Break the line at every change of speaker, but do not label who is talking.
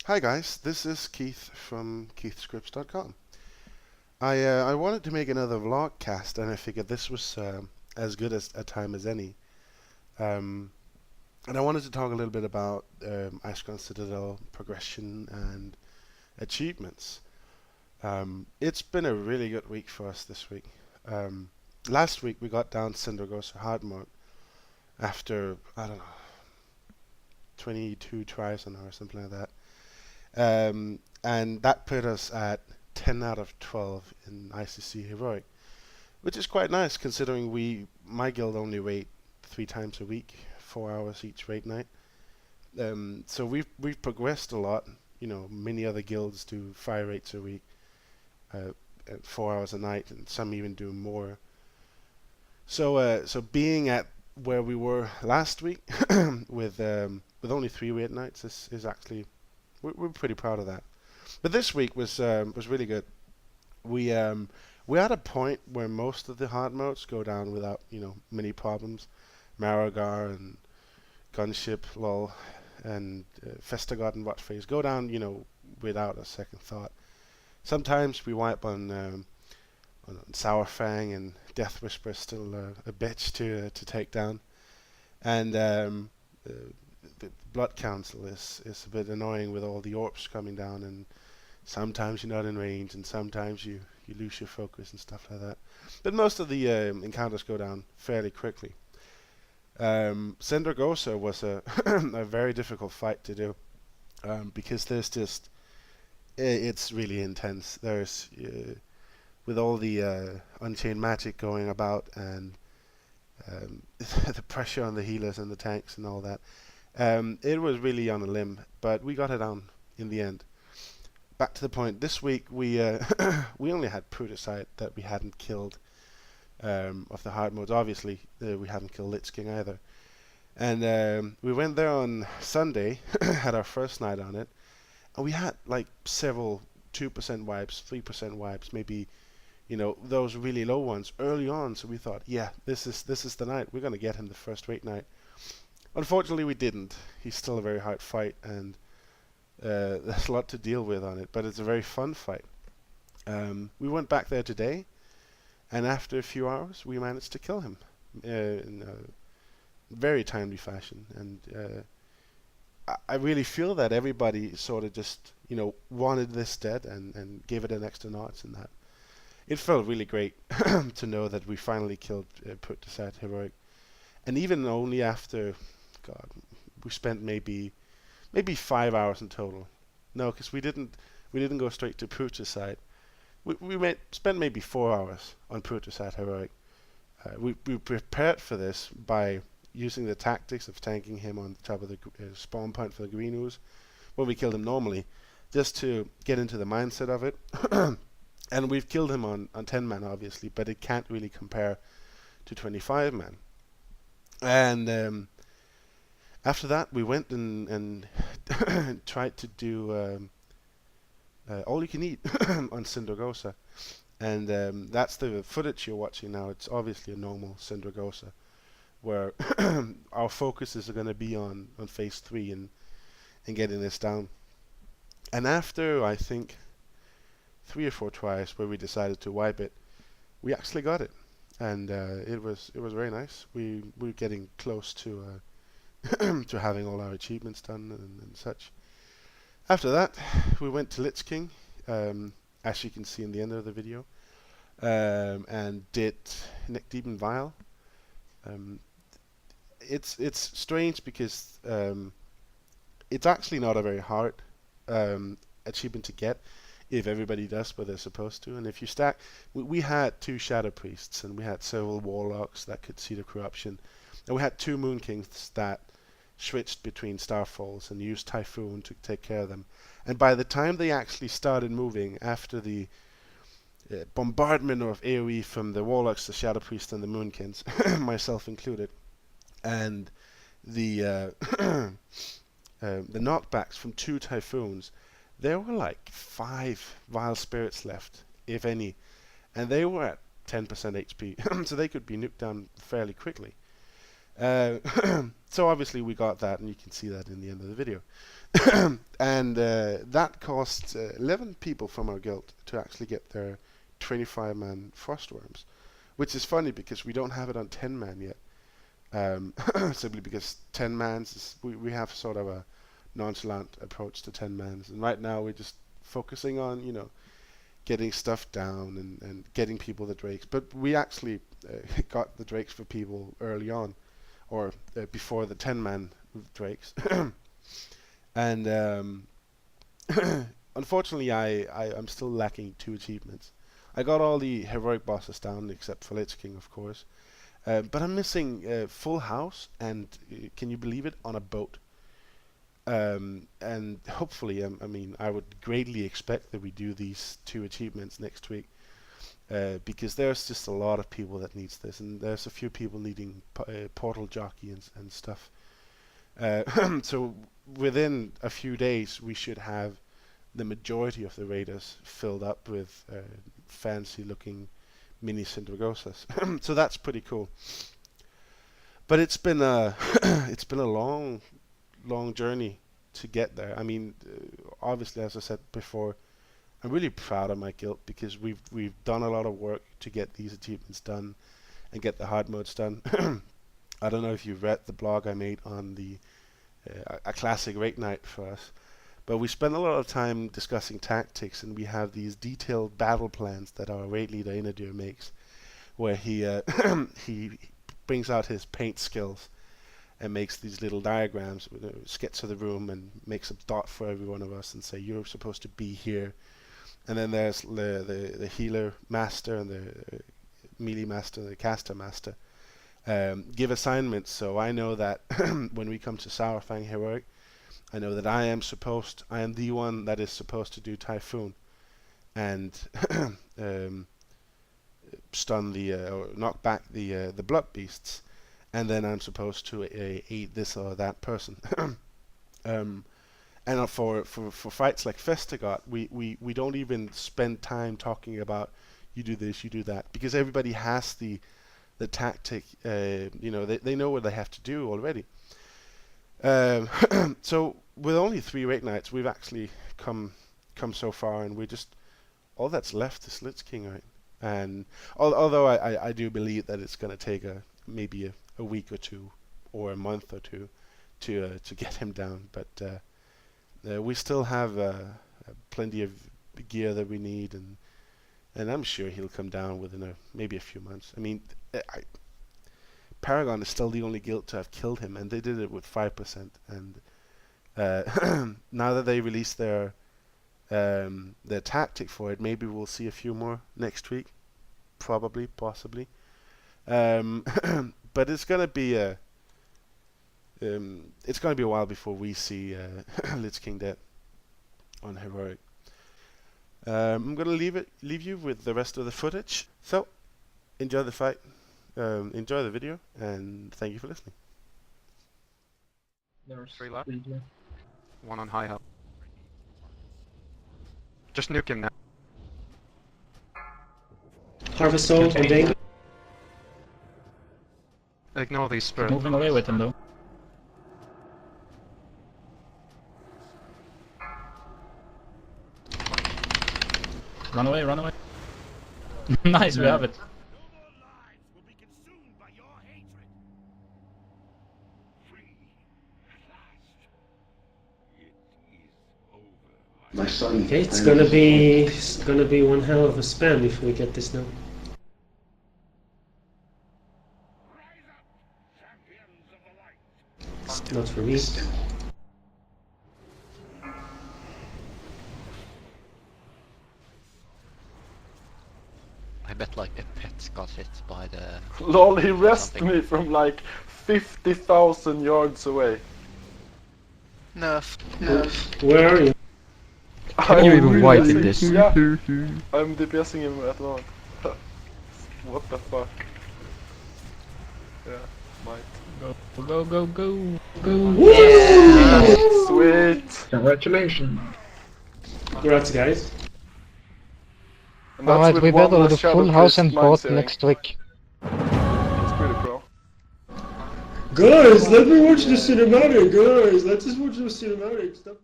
Hi guys, this is Keith from keithscripts.com. I wanted to make another vlog cast, and I figured this was as good as a time as any. Um, and I wanted to talk a little bit about Icecrown Citadel progression and achievements. It's been a really good week for us this week. Um, Last week we got down Cindergosa hard mode after, I don't know, 22 tries on her or something like that. And that put us at 10 out of 12 in ICC Heroic, which is quite nice considering my guild only raid 3 times a week, 4 hours each raid night. So we've progressed a lot. You know, many other guilds do 5 raids a week, uh, at 4 hours a night, and some even do more. So being at where we were last week with only 3 raid nights is actually we're pretty proud of that. But this week was really good. We we're at a point where most of the hard modes go down without many problems. Maragar and Gunship, lol, and Festegard and Rotface go down without a second thought. Sometimes we wipe on Sourfang, and Death Whisper is still a bitch to take down, and uh, the Blood Council is a bit annoying with all the orbs coming down, and sometimes you're not in range, and sometimes you lose your focus and stuff like that. But most of the encounters go down fairly quickly. Sendragosa was a a very difficult fight to do, because it's really intense. There's with all the unchained magic going about, and the pressure on the healers and the tanks and all that. It was really on a limb, but we got it down in the end. Back to the point. This week we only had Prudicide that we hadn't killed of the hard modes. Obviously, we haven't killed Lich King either. And we went there on Sunday, had our first night on it, and we had like several 2% wipes, 3% wipes, maybe those really low ones early on. So we thought, yeah, this is the night. We're gonna get him the first raid night. Unfortunately, we didn't. He's still a very hard fight, and there's a lot to deal with on it, but it's a very fun fight. We went back there today, and after a few hours, we managed to kill him in a very timely fashion. And I really feel that everybody sort of just, wanted this dead and gave it an extra notch in that. It felt really great to know that we finally killed Prudicide Heroic. And even only after, God, we spent maybe 5 hours in total. No, because we didn't go straight to Prudicide. We spent maybe 4 hours on Prudicide Heroic. We prepared for this by using the tactics of tanking him on the top of the spawn point for the green ooze when we killed him normally, just to get into the mindset of it. And we've killed him on 10 man obviously, but it can't really compare to 25 man. And after that, we went and tried to do all you can eat on Cindergosa. And that's the footage you're watching now. It's obviously a normal Cindergosa, where our focus is going to be on phase 3 and getting this down. And after, I think, 3 or 4 tries where we decided to wipe it, we actually got it. And it was very nice. We're getting close to to having all our achievements done and such. After that, we went to Lich King, as you can see in the end of the video, and did Neck Deep and Vile. It's strange because it's actually not a very hard achievement to get if everybody does what they're supposed to. And if you stack, we had 2 Shadow Priests, and we had several Warlocks that could see the corruption, and we had 2 Moonkins that switched between Starfalls and used Typhoon to take care of them. And by the time they actually started moving, after the bombardment of AoE from the Warlocks, the Shadow Priest, and the Moonkins, myself included, and the the knockbacks from 2 Typhoons, there were like 5 Vile Spirits left, if any, and they were at 10% HP, so they could be nuked down fairly quickly. So obviously we got that, and you can see that in the end of the video. And that cost 11 people from our guild to actually get their 25-man frostworms, which is funny because we don't have it on 10-man yet. Simply because 10 mans is, we have sort of a nonchalant approach to 10 mans, and right now we're just focusing on, you know, getting stuff down and getting people the drakes. But we actually got the drakes for people early on, or before the 10-man drakes. And unfortunately I'm still lacking 2 achievements. I got all the heroic bosses down except for Lich King, of course. But I'm missing Full House and, can you believe it, on a boat. And hopefully, I mean, I would greatly expect that we do these 2 achievements next week. Because there's just a lot of people that needs this, and there's a few people needing portal jockey and stuff. So within a few days we should have the majority of the raiders filled up with fancy looking mini Syndragosas. So that's pretty cool. But it's been a it's been a long journey to get there. I mean, obviously, as I said before, I'm really proud of my guild because we've done a lot of work to get these achievements done and get the hard modes done. I don't know if you've read the blog I made on the a classic raid night for us, but we spent a lot of time discussing tactics, and we have these detailed battle plans that our raid leader Inadir makes, where he he brings out his paint skills and makes these little diagrams, sketch of the room, and makes a dot for every one of us and say you're supposed to be here. And then there's the healer master and the melee master and the caster master. Give assignments, so I know that when we come to Sourfang Heroic, I know that I am the one that is supposed to do Typhoon and stun or knock back the blood beasts, and then I'm supposed to aid this or that person. And for fights like Festegard, we don't even spend time talking about you do this, you do that, because everybody has the tactic. You know, they know what they have to do already. So with only 3 raid nights, we've actually come so far, and we're just, all that's left is Lich King, right? And although I do believe that it's going to take maybe a week or 2 or a month or 2 to get him down, but we still have plenty of gear that we need, and I'm sure he'll come down within maybe a few months. I mean, Paragon is still the only guild to have killed him, and they did it with 5%. And now that they released their tactic for it, maybe we'll see a few more next week, probably, possibly. But it's gonna be a while before we see Lich King dead on Heroic. I'm gonna leave you with the rest of the footage. So enjoy the fight, enjoy the video, and thank you for listening.
There's 3 left. 1 on high health. Just nuke him now.
Harvest soul on David.
Ignore these spirits.
Moving away with him though. Run away, run away. Nice, we have it.
My son.
Okay, it's gonna be one hell of a spam if we get this now. It's not for me.
I bet like a pet got hit by the...
LOL, he rested me from like 50,000 yards away.
Nerf.
Where are you?
Can you even wipe in this?
Yeah, I'm DPSing him at launch. What the fuck? Yeah, might.
Go.
Yeah!
Sweet!
Congratulations.
Congrats, guys.
And that's
Alright,
with
we
one
better
less
the
Shadow
full house
Priest
and
mind
bot
searing.
next week.
It's pretty pro.
Guys, let me watch the cinematic, guys. Let's just watch the cinematic. Stop.